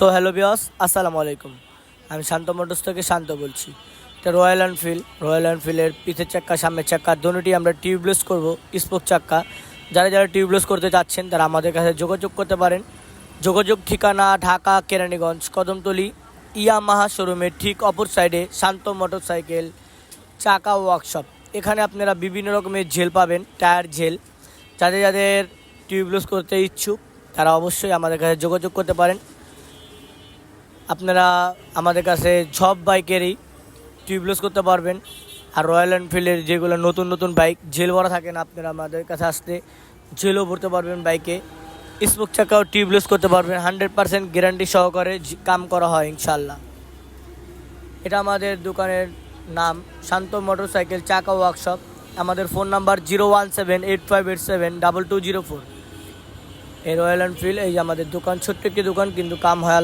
So hello বিয়স, আসসালামু আলাইকুম। আমি শান্ত মোটরস থেকে শান্ত বলছি। এটা রয়্যাল এনফিল্ডের পিছের চাক্কা সামনের চাক্কা দুটোটি আমরা টিউবলেস করব, স্পোক চাক্কা। যারা যারা টিউবলেস করতে চাচ্ছেন তারা আমাদের কাছে যোগাযোগ করতে পারেন। যোগাযোগ ঠিকানা ঢাকা কেরানীগঞ্জ কদমতলী ইয়ামাহা শোরুমের ঠিক অপর সাইডে শান্ত মোটরসাইকেল চাকা ওয়ার্কশপ। এখানে আপনারা বিভিন্ন রকমের জেল পাবেন, টায়ার জেল। যাদের যাদের টিউবলেস করতে ইচ্ছুক তারা অবশ্যই আমাদের কাছে যোগাযোগ করতে পারেন। আপনারা আমাদের কাছে সব বাইকেরই টিউবলেস করতে পারবেন। আর রয়্যাল এনফিল্ডের যেগুলো নতুন নতুন বাইক জেল ভরা থাকেন, আপনারা আমাদের কাছে আসতে জেলও ভরতে পারবেন বাইকে। স্পোক চাকাও টিউবলেস করতে পারবেন, 100% গ্যারান্টি সহকারে কাম করা হয় ইনশাল্লাহ। এটা আমাদের দোকানের নাম শান্ত মোটরসাইকেল চাকা ওয়ার্কশপ। আমাদের ফোন নাম্বার 01785872204। এই রয়্যাল এনফিল্ড, এই যে আমাদের দোকান, ছোট্ট একটি দোকান কিন্তু কাম হয়।